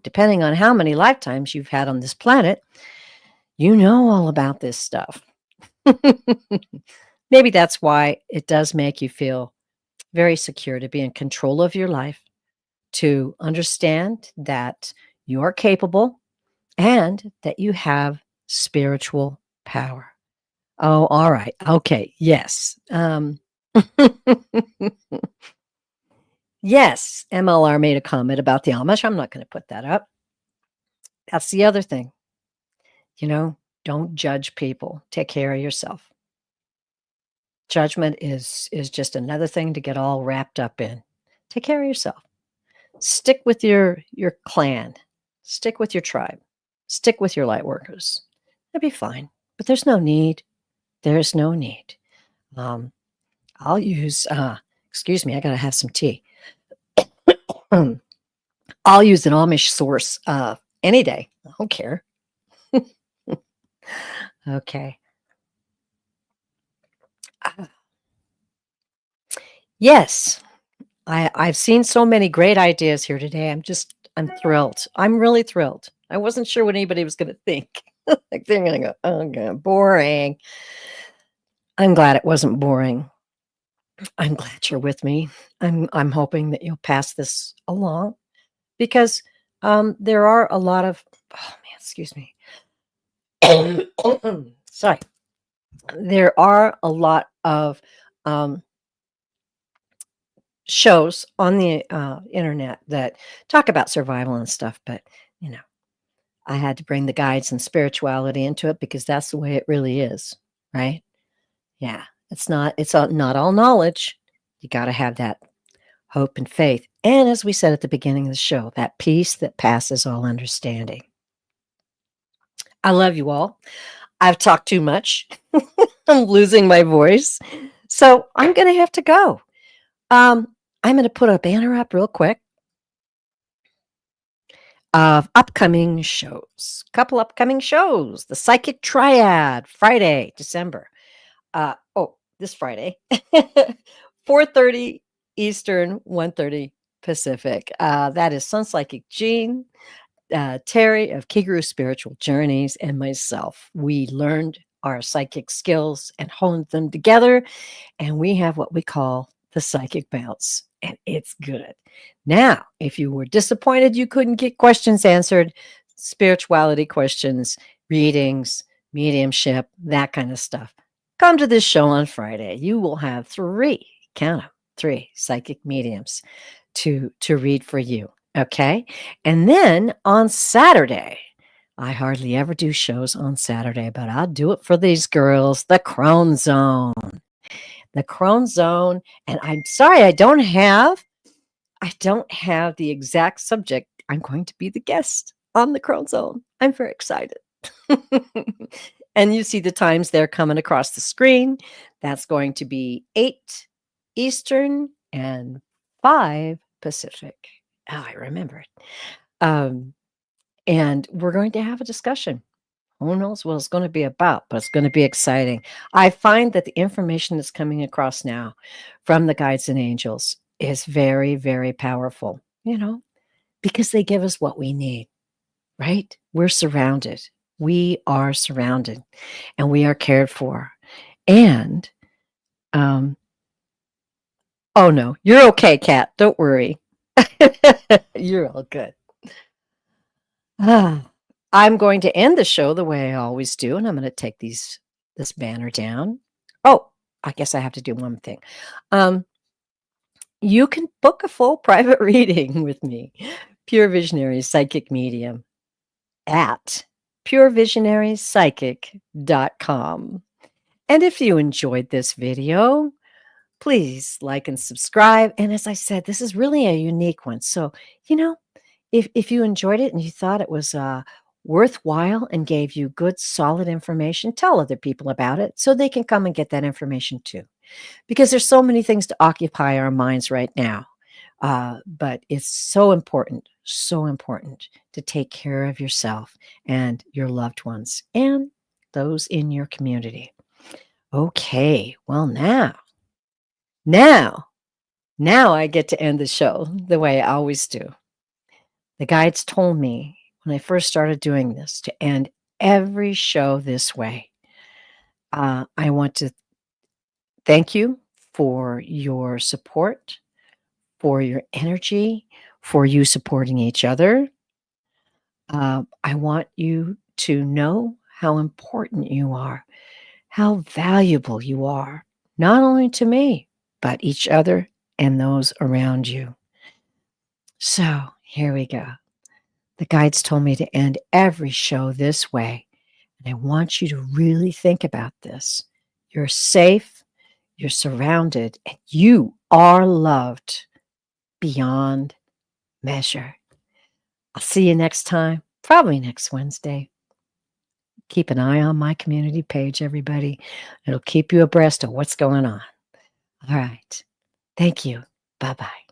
depending on how many lifetimes you've had on this planet, you know all about this stuff. Maybe that's why it does make you feel very secure to be in control of your life, to understand that you're capable and that you have spiritual power. Oh, all right. Okay. Yes. Yes. MLR made a comment about the Amish. I'm not going to put that up. That's the other thing. Don't judge people. Take care of yourself. Judgment is just another thing to get all wrapped up in. Take care of yourself. Stick with your clan. Stick with your tribe. Stick with your light workers. That'd be fine. But there's no need. There's no need. I'll use excuse me, I gotta have some tea. I'll use an Amish source any day. I don't care. Okay. Yes, I've seen so many great ideas here today. I'm thrilled. I'm really thrilled. I wasn't sure what anybody was going to think. Like they're going to go, oh, God, boring. I'm glad it wasn't boring. I'm glad you're with me. I'm hoping that you'll pass this along because there are a lot of, oh man, excuse me. Sorry. There are a lot of shows on the internet that talk about survival and stuff, but I had to bring the guides and spirituality into it because that's the way it really is, right? Yeah, not all knowledge. You got to have that hope and faith, and as we said at the beginning of the show, that peace that passes all understanding. I love you all. I've talked too much. I'm losing my voice, so I'm going to have to go. I'm going to put a banner up real quick of upcoming shows. Couple upcoming shows. The Psychic Triad, Friday, December. This Friday. 4:30 Eastern, 1:30 Pacific. That is Sun Psychic Jean, Terry of Kiguru Spiritual Journeys, and myself. We learned our psychic skills and honed them together, and we have what we call the psychic bounce, and it's good. Now, if you were disappointed you couldn't get questions answered, spirituality questions, readings, mediumship, that kind of stuff, come to this show on Friday. You will have 3, count them, 3 psychic mediums to read for you, okay? And then on Saturday, I hardly ever do shows on Saturday, but I'll do it for these girls, the Crone Zone. The Crone Zone, and I'm sorry I don't have the exact subject. I'm going to be the guest on the Crone Zone. I'm very excited. And you see the times there coming across the screen. That's going to be 8 Eastern and 5 Pacific. Oh, I remember it. And we're going to have a discussion. Who knows what it's going to be about, but it's going to be exciting. I find that the information that's coming across now from the guides and angels is very, very powerful, because they give us what we need, right? We're surrounded. We are surrounded and we are cared for. And, oh no, you're okay, Kat. Don't worry. You're all good. I'm going to end the show the way I always do, and I'm going to take this banner down. Oh, I guess I have to do one thing. You can book a full private reading with me, Pure Visionary Psychic Medium, at purevisionarypsychic.com. And if you enjoyed this video, please like and subscribe. And as I said, this is really a unique one. So, if you enjoyed it and you thought it was worthwhile and gave you good, solid information, tell other people about it so they can come and get that information too. because there's so many things to occupy our minds right now. But it's so important to take care of yourself and your loved ones and those in your community. Okay, well, now, now I get to end the show the way I always do. The guides told me when I first started doing this to end every show this way. I want to thank you for your support, for your energy, for you supporting each other. I want you to know how important you are, how valuable you are, not only to me, but each other and those around you. So here we go. The guides told me to end every show this way. And I want you to really think about this. You're safe, you're surrounded, and you are loved beyond measure. I'll see you next time, probably next Wednesday. Keep an eye on my community page, everybody. It'll keep you abreast of what's going on. All right. Thank you. Bye bye.